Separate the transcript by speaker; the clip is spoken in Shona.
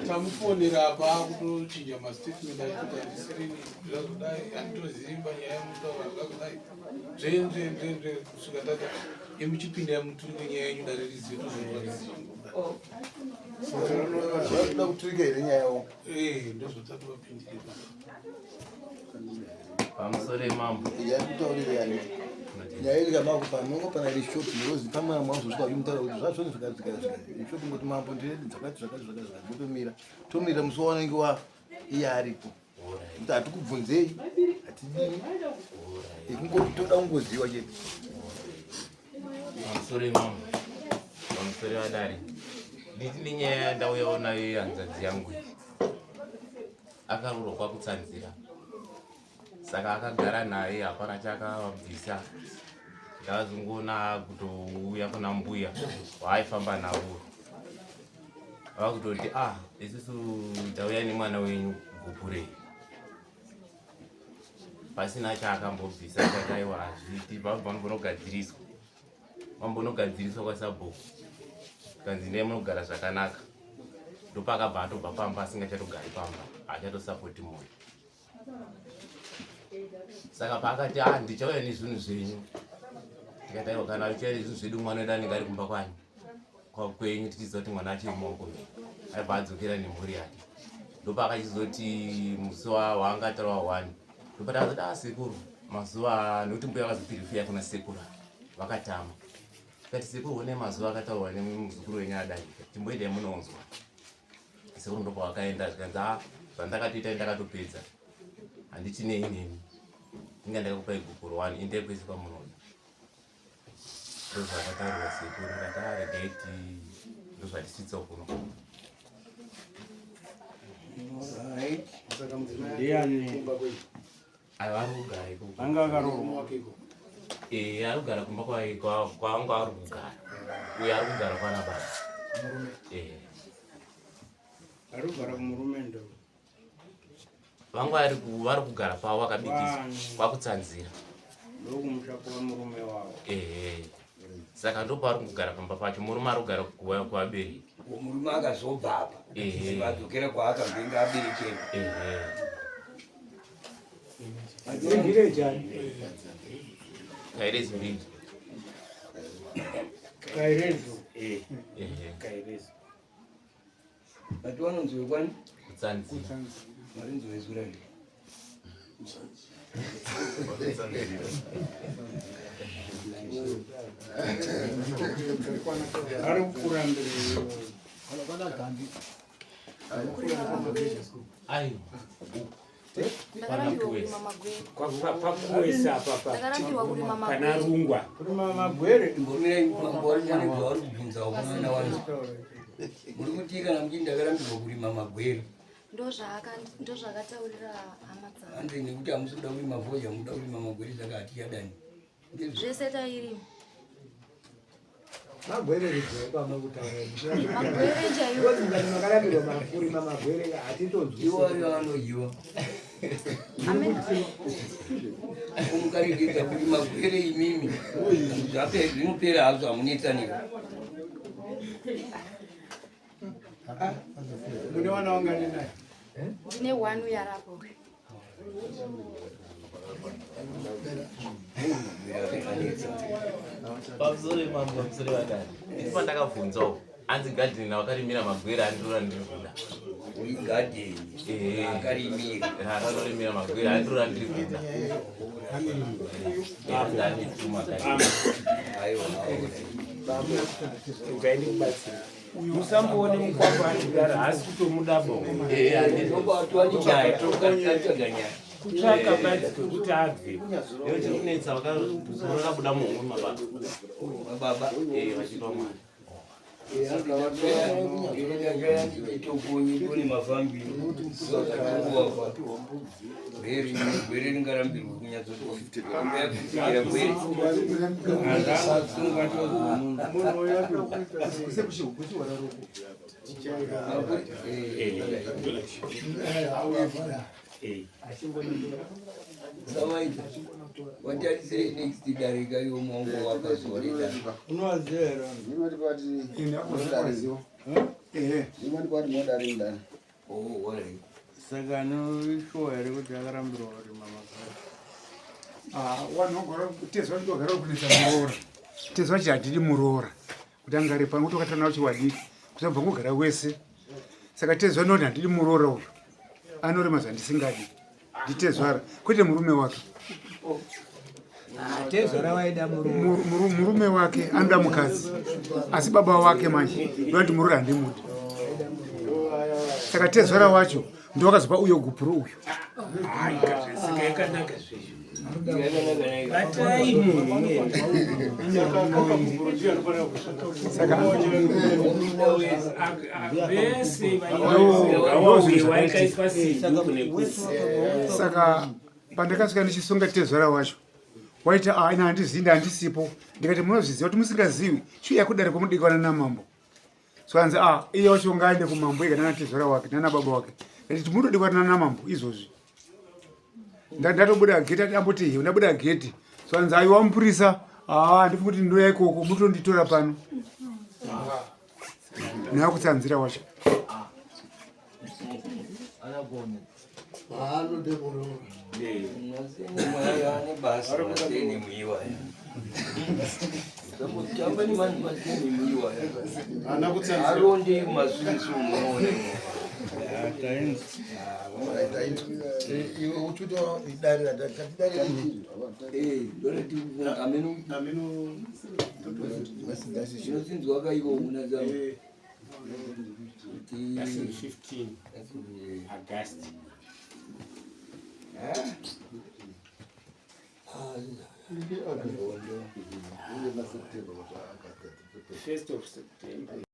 Speaker 1: tamufonera apa kuchinja mastatement achiti handisirini zvakudai handitozimba nyaya yemutaura zvakudai zvenze kusvika tata emuchipinda muturike nyaya yenyu daririzivo
Speaker 2: tozoda kuturika here nyaya yao
Speaker 1: ndozvotatu vapindire
Speaker 3: pamusoro emambo
Speaker 2: yakutaurire yani nyaya iri kamako panongo pana iri shoti yozi pamwe mwazosvika uchimutaura kuti zvazvoni zvikazvika ishoti ngoti mambo ndiredi zvakati motomira tomira musi wanenge iye aripo kuti hatikubvunzei hatidini ikungoti toda kungoziva chete
Speaker 3: pamusoro emambo pamusoro vadari nditi nenyaya yandauyawo nayo yanzadzi yangu akarurwa kwakutsanzira saka akagara naye hapana chakabvisa ndakazongoona kutouya kuna mbuya waaifamba navo vakutoti isusu tauya nemwana wenyu gupurei pasina chaakambobvisa tataiwa hazviti mambonogadziriswa kwasabhuku kanzi ndee munogara zvakanaka ndopakabva atobva pamba asingachatogari pamba achatosapoti mwoyo saka paakati ndichauya nezvinhu zvenyu tikataiwa kana uchauya nezvinhu zvedu mwana wedu anenge ari kumba kwanyu kwenyu tichiziva kuti mwana achiri mumaoko aibva adzokera nemhuri yake ndopakachizoti musi waangataura wani ndopatazoti sekuru mazuva nokuti mbuya akazopirifiya kuna sekuru vakatama kati sekuru one mazuva akataurwa nemuzukuru wenyu adai timboendai munonzwa sekuru ndopavakaenda zvikanzi zvandakatoita ndakatopedza handichinei nemi inga ndakakupai gukuru 1 endai kwese kwamunoda ndozvakataurwa sekuru ndakataregeti ndozvatisvitsa kuno aivarugara
Speaker 1: anga akarorwa
Speaker 3: arikugara kumba kwangu ari kugara uye ari kugara kwana baba
Speaker 1: ari kugara kumurume ndo
Speaker 3: vangu vari kugara pavo vakabikisa kwakutsanzira
Speaker 1: ndokumushako wemurume wavo
Speaker 3: saka ndopavari kugara pamba pacho murume ari kugara kuvabereki
Speaker 4: murume akazobva apa vadzokera kwaakabvenga aberekera
Speaker 3: kairezi mbiri
Speaker 1: kairezo
Speaker 4: vati vanonzwe kwani
Speaker 3: kutsanzira
Speaker 4: marinzo vezurani
Speaker 1: ari kukura mberi
Speaker 3: aiwa
Speaker 1: pakuwesa pana rungwa kurima magwere
Speaker 4: mborinavari kubvunzawo mwana wangu muri kuti kana muchii ndakarambirwa kurima magwere
Speaker 5: ndozvakataurira hama dzangu
Speaker 4: ande nekuti hamusi kuda kurima vhoja muda kurima magwere saka hatiyadani
Speaker 5: zvese tairima
Speaker 6: magwere ridzokama kutaura
Speaker 5: magwere chaiwo
Speaker 6: makarambirwa kurima magwere hatitodziwa
Speaker 4: iwayo anoyiwa umukaregedza kuti magwere imimi zvinopera hazvo hamunetsanira
Speaker 1: mune wana wangani naye
Speaker 5: ndine 1 yarapo
Speaker 3: pamusoro emambo pamusoro vadani iti pandakabvunzawo anzi gadheni navakarimira magwere andirora ndiri kuda
Speaker 4: uri gadheni akarimira
Speaker 3: akanorimira magwere andirora ndiri kuda
Speaker 1: musamboone mukwakwatigara hasi kutomudabo kutsvaka bati kwekuti abve
Speaker 3: kunetsa vakazorora buda muhomwe mababa
Speaker 4: baba
Speaker 3: vachipa mwana
Speaker 4: itokonyi mafambi gwere ringarambirwe kunyatsotoambea gwere savaita watarisei next darika yomongo wakazoreda
Speaker 7: unozera saka anoshuwa here kuti akarambirwa kurima makara
Speaker 8: wanogara tezwa ndogara kunisa muroora tezwa kuti hatidi muroora kuti angari pano kuti wakatana kuti wadiki kusabva kugara wese saka tezwa ndoti handidi muroora uyu anorima zvandisingadi nditezvara kwete murume wake
Speaker 6: tezvara waida
Speaker 8: murume wake anoda mukadzi asi baba wake manje ndoti muroora handimudi saka tezvara wacho ndowakazopa uyo gupuro uyu saka pandakasvika ndichisonga tezvara wacho waita ina handizivi handisipo ndikati munozviziva kuti musingazivi shuya kudare kwomudikwana namambo so anzi iye wacho ngaende kumambo ika nana tezvara wake nana baba wake ndati munodikwana namambo izvozvi ndatobuda geti ati amboti hiyo ndabuda geti so anzi aiwa mupurisa ndifi kuti ndoya ikoko mutonditora pano naakutsanzira wacho
Speaker 3: That's in 15 August. First of September.